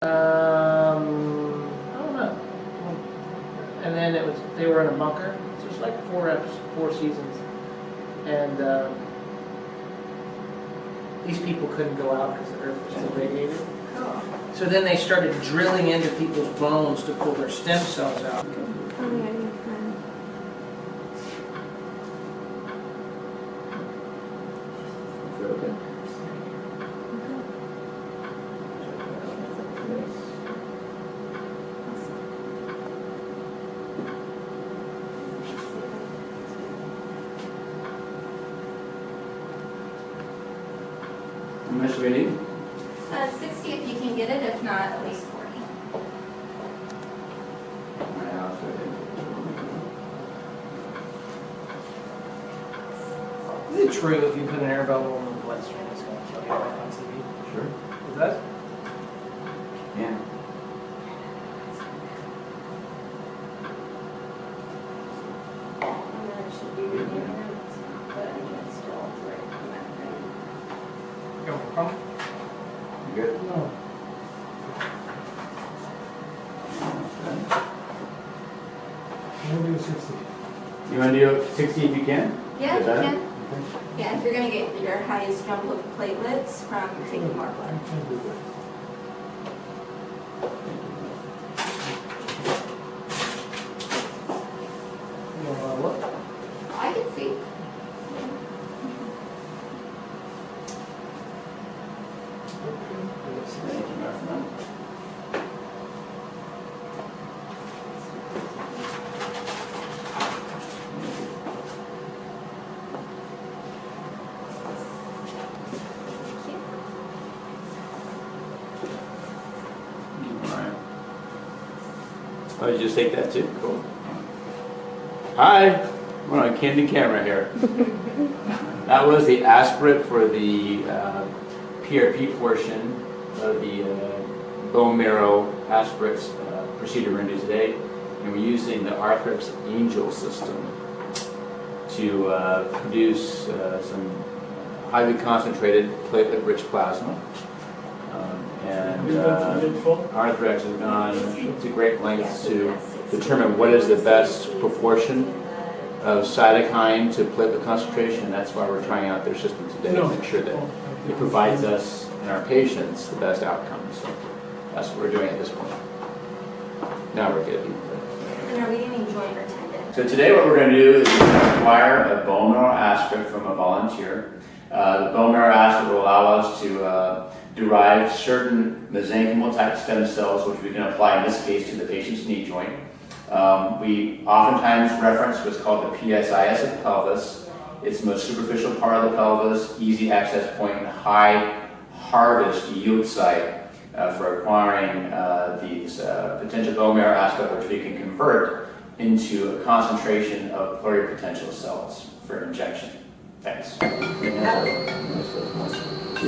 I don't know. And then they were in a bunker. So it was like 4 seasons. And these people couldn't go out because the earth was still radiated. Cool. So then they started drilling into people's bones to pull their stem cells out. Oh, yeah, you can. Feel okay? How much do we need? 60 if you can get it, if not, at least 40. My house, I think. Is it true if you put an air bubble in the bloodstream, it's going to kill you like on TV? Sure. Is that? Yeah. And then it should be reading it, but I mean, it's still right in that frame. Go from? You good? No. Maybe 60. You want to do 60 if you can? Yeah, Is you that can. it? Yeah, if you're going to get your highest jump of platelets from taking more blood. You want to look? I can see. Thank you, my friend. Alright. Oh, you just take that too? Cool. Hi! We're on candid camera here. That was the aspirate for the PRP portion of the bone marrow aspirate procedure we're going to do today. And we're using the Arthrex Angel system to produce some highly concentrated platelet-rich plasma. Arthrex has gone to great lengths to determine what is the best proportion of cytokine to platelet concentration, and that's why we're trying out their system today to make sure that it provides us and our patients the best outcomes. So that's what we're doing at this point. Now we're good. And are we getting joint or tendon? So today what we're going to do is we're going to acquire a bone marrow aspirate from a volunteer. The bone marrow aspirate will allow us to derive certain mesenchymal type stem cells, which we can apply in this case to the patient's knee joint. We oftentimes reference what's called the PSIS of the pelvis. It's the most superficial part of the pelvis, easy access point, and high harvest yield site for acquiring these potential bone marrow aspirate, which we can convert into a concentration of pluripotential cells for injection. Thanks. So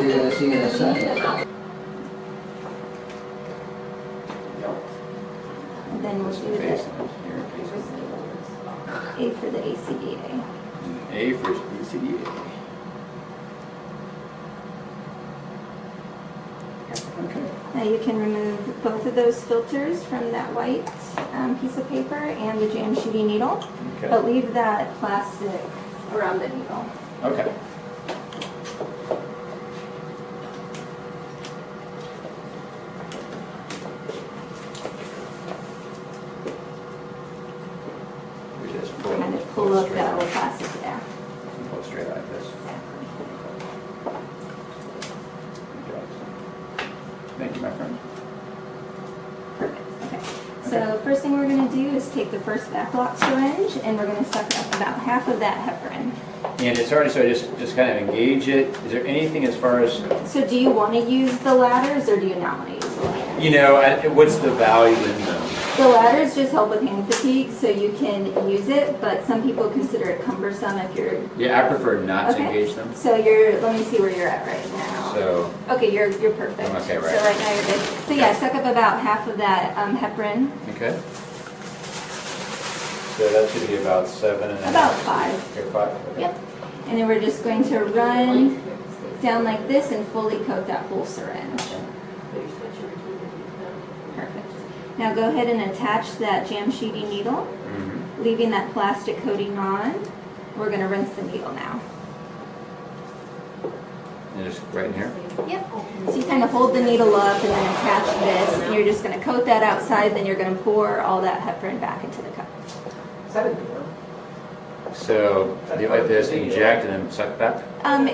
you're going to see in a second. And then we'll do the A for the ACDA. A for ACDA. Now you can remove both of those filters from that white piece of paper and the jam shooting needle, but Okay. leave that plastic around the needle. Okay. We just Kind of pull up that little plastic there. Pull straight like this. Okay. Thank you, my friend. Perfect. Okay. So first thing we're going to do is take the first backlock syringe and we're going to suck up about half of that heparin. And it's already, so I just kind of engage it. Is there anything as far as, So do you want to use the ladders or do you not want to use the ladders? you know, what's the value in them? The ladders just help with hand fatigue, so you can use it, but some people consider it cumbersome if you're... Yeah, I prefer not to Okay. engage them. So let me see where you're at right now. So, Okay, you're perfect. I'm okay, right. So right now you're good. So yeah, suck up about half of that heparin. okay. So that should be about 7 and a half. About 5. Okay, 5. Okay. Yep. And then we're just going to run down like this and fully coat that whole syringe. Now go ahead and attach that jam sheety needle, leaving that plastic coating on. We're going to rinse the needle now. And just right in here? Yep. So you kind of hold the needle up and then attach this, and you're just going to coat that outside, then you're going to pour all that heparin back into the cup. Is that a door? So, do you like this, inject and then suck back?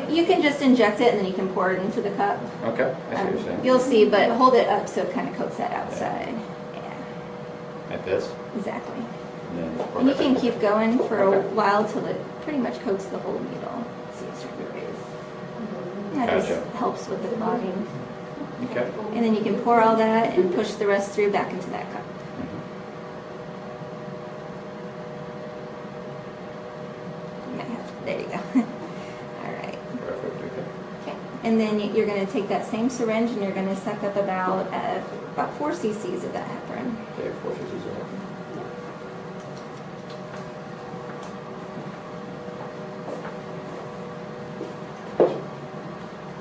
You can just inject it and then you can pour it into the cup. Okay, I see what you're saying. You'll see, but hold it up so it kind of coats that outside. Yeah, Like this? exactly. And then pour And you that can back. keep going for Okay. a while till it pretty much coats the whole needle. Let's see, it's right there. That just Gotcha. helps with the clotting. Okay. And then you can pour all that and push the rest through back into that cup. You might have- There you go. All right. Perfect, okay. Okay. And then you're going to take that same syringe and you're going to suck up about 4 cc's of that heparin. Okay, 4 cc's of heparin.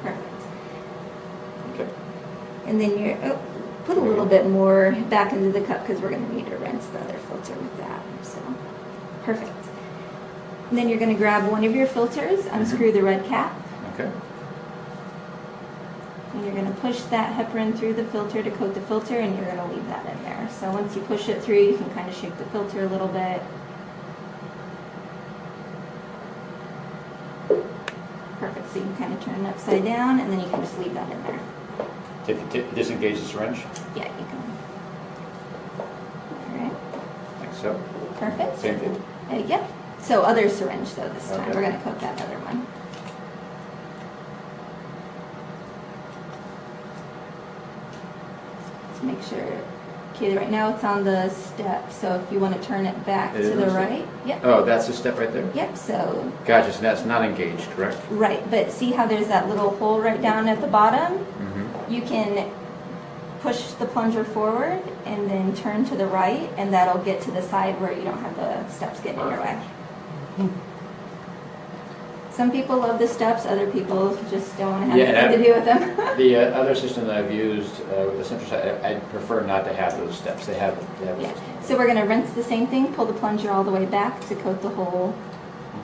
Perfect. Okay. And then put a little bit more back into the cup because we're going to need to rinse the other filter with that. So, perfect. And then you're going to grab one of your filters, unscrew the red cap, Okay. and you're going to push that heparin through the filter to coat the filter, and you're going to leave that in there. So once you push it through, you can kind of shake the filter a little bit. Perfect. So you can kind of turn it upside down, and then you can just leave that in there. Disengage the syringe, Yeah, you can. All right. like so. Perfect. Same thing. Yep. So other syringe though this time. Okay. We're going to coat that other one. Let's make sure. Okay, right now it's on the step. So if you want to turn it back It to is the on the step? right. Yep. Oh, that's the step right there? Yep. So Gotcha, so that's not engaged, correct? right, but see how there's that little hole right down at the bottom? Mm-hmm. You can push the plunger forward and then turn to the right, and that'll get to the side where you don't have the steps getting in your way. Some people love the steps, other people just don't want to have Yeah, anything to do with them. The other system that I've used with the central side, I prefer not to have those steps. They have Yeah. So we're going to rinse the same thing, pull the plunger all the way back to coat the hole.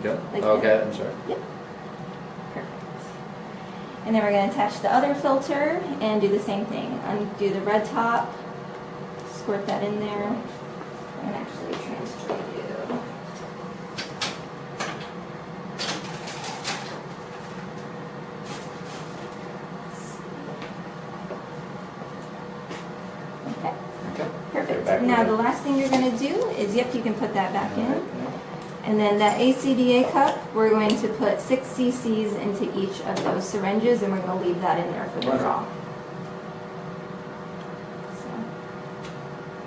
Okay. Like Okay, that. I'm sorry. Yep. Perfect. And then we're going to attach the other filter and do the same thing. Undo the red top, squirt that in there, and actually transfer you. Okay. Okay. Perfect. Back Now in. the last thing you're going to do is, yep, you can put that back in. Alright, And then that ACDA cup, we're going to put 6 cc's into each of those syringes, and we're going to leave that in there for the Right. draw. So,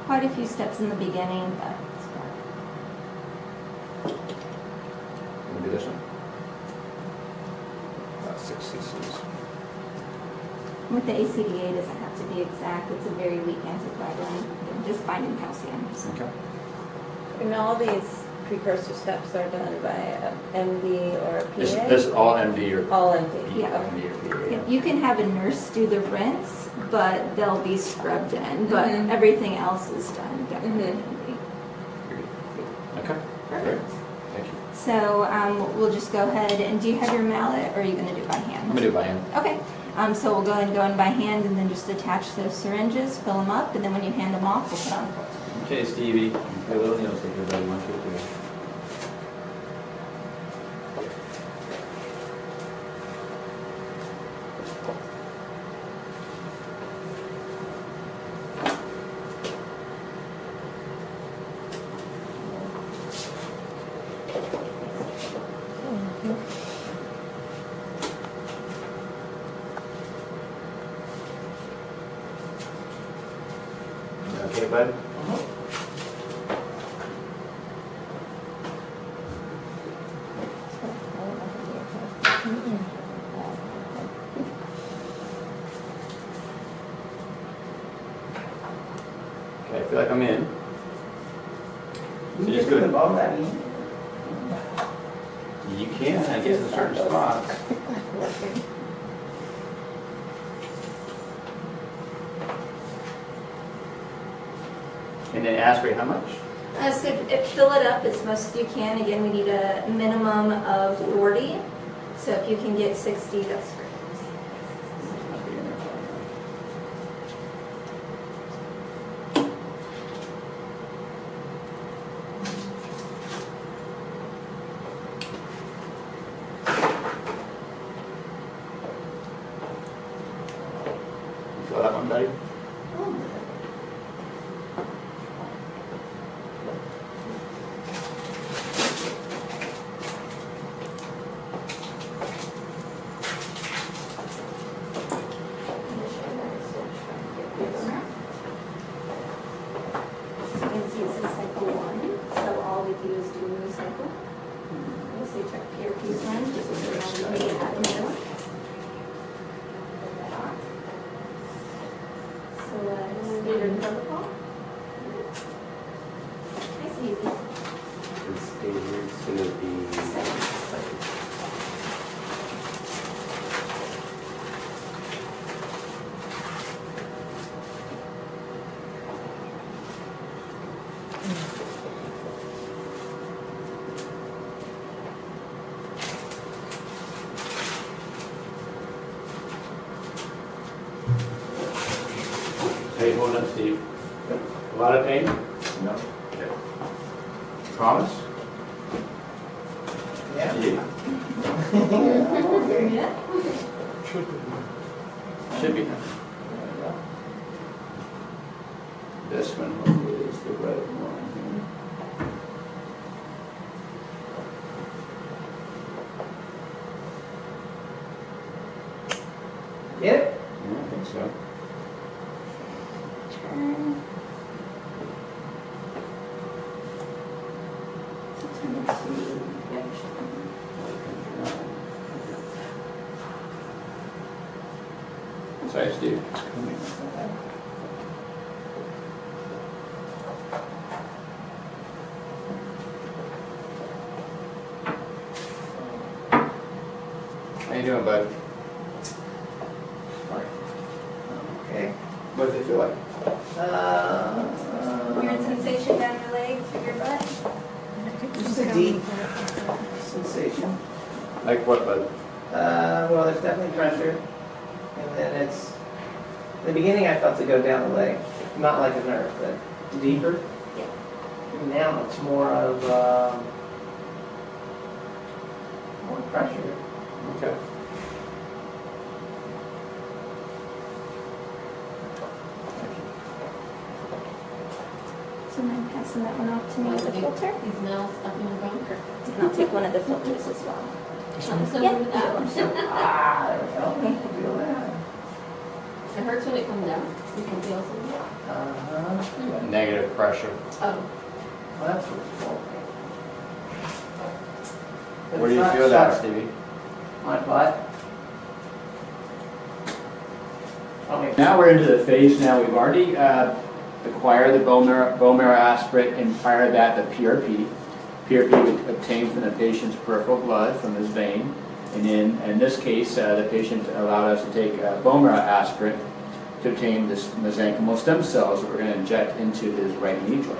quite a few steps in the beginning, but it's fine. Let me do this one. About 6 cc's. With the ACDA, it doesn't have to be exact. It's a very weak anticoagulant, just binding calcium. So. Okay. And all these precursor steps are done by MD or PA? This is all MD or All MD. Yeah. MD or PA. Yeah, you can have a nurse do the rinse, but they'll be scrubbed in. But Mhm. everything else is done definitely. Okay. Great. Perfect. Thank you. So we'll just go ahead and do you have your mallet, or are you going to do it by I'm hand? gonna do it by hand. Okay. So we'll go ahead and go in by hand, and then just attach those syringes, fill them up, and then when you hand them off, we'll put on the filter. Okay, Stevie. A little nails like everybody wants you to do. Okay, bud? Okay, I feel like I'm in. You Feels get good. above that in. You can, I guess, in certain spots. And then aspirate how much? So fill it up as much as you can. Again, we need a minimum of 40. So if you can get 60, that's great. Fill that one, buddy. So you can see it says cycle 1. So all we do is do a new cycle. We'll say check earpiece one, just so you know we add a new one. Put that on. So standard protocol. Nice and easy. It's going to be Hey, hold on, Steve. A lot of pain? No. Promise? Yeah. Yeah. Should be. This one hopefully is the right one. Yeah. Yeah, I think so. Turn. So turn it to yep. Sorry, Steve. How you doing, bud? Okay. What does it feel like? Weird sensation down your legs or your butt? Just a deep sensation. Like what, bud? Well, there's definitely pressure, and then it's, in the beginning I felt it go down the leg, not like a nerve, but deeper. Yeah. And now it's more of, more pressure. Okay. So then passing that one off to me with the filter. These nails up in your bone. And I'll take one of the filters as well. So Yeah, with that one. Ah, there we go. Feel that. It hurts when it comes down. You can feel something. Uh-huh. Negative pressure. Oh, Well, that's what's cool. But Where do it's you not feel that, sharp. Stevie? My butt. Okay. Now we're into the phase. Now we've already acquired the bone marrow aspirate, and prior to that the PRP. PRP we obtained from the patient's peripheral blood from his vein, and in this case the patient allowed us to take bone marrow aspirate to obtain this mesenchymal stem cells that we're going to inject into his right knee joint.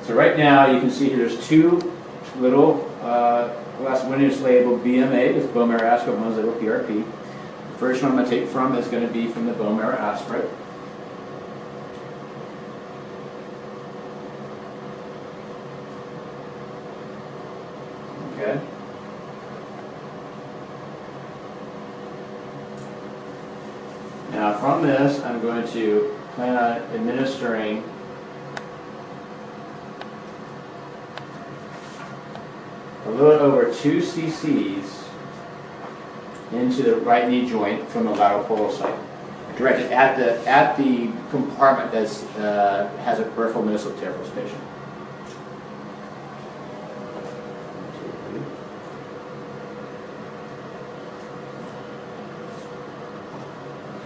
So right now you can see here there's two little one is labeled BMA, this bone marrow aspirate, one is labeled PRP. The first one I'm going to take from is going to be from the bone marrow aspirate. Okay. Now from this, I'm going to plan on administering a little over 2 cc's into the right knee joint from the lateral polar site, directed at the compartment that has a peripheral mediastinal tear for this patient.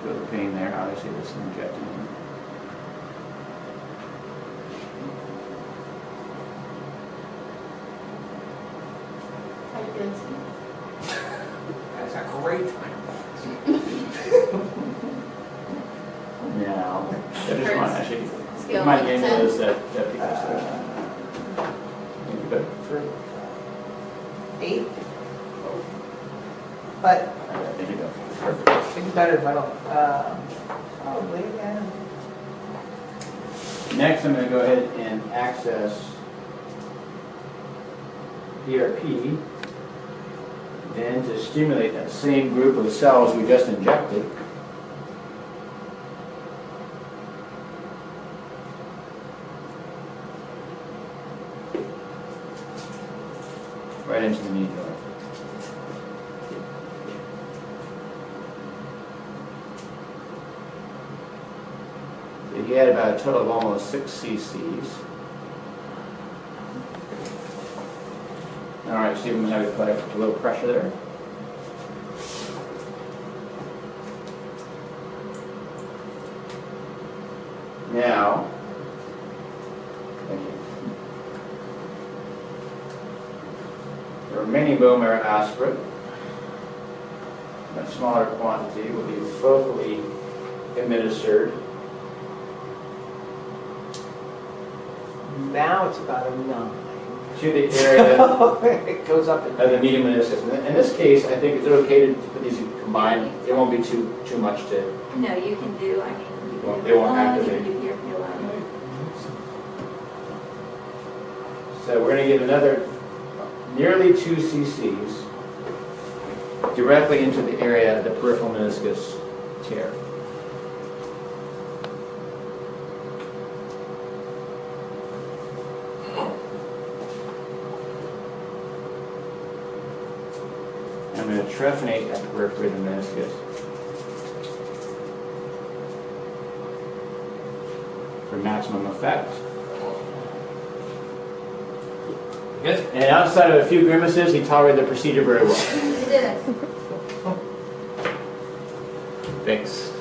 Feel the pain there, obviously this is injecting in. how you feeling, Steve? That's a great time. Now, I just want to actually, It's go My with name 10? is that precursor. Thank you, but For 8. But there you go. Perfect. it'd be better if I don't, probably, yeah. Next, I'm going to go ahead and access PRP. Then to stimulate that same group of cells we just injected. Right into the medulla. So you had about a total of almost 6 cc's. All right, see if we can have it apply a little pressure there. Now, thank you. The remaining bone marrow aspirate, in a smaller quantity, will be focally administered. Now it's about a 9. To the area It goes up of the medium meniscus. In this case, I think it's okay to put these combined. It won't be too much to. No, you can do, I mean, you Well, can they do won't lung, you activate. can do your pillow. So we're going to give another nearly 2 cc's directly into the area of the peripheral meniscus tear. I'm going to trephinate at the periphery of the meniscus for maximum effect. Good. And outside of a few grimaces, he tolerated the procedure very well. You did it. Thanks.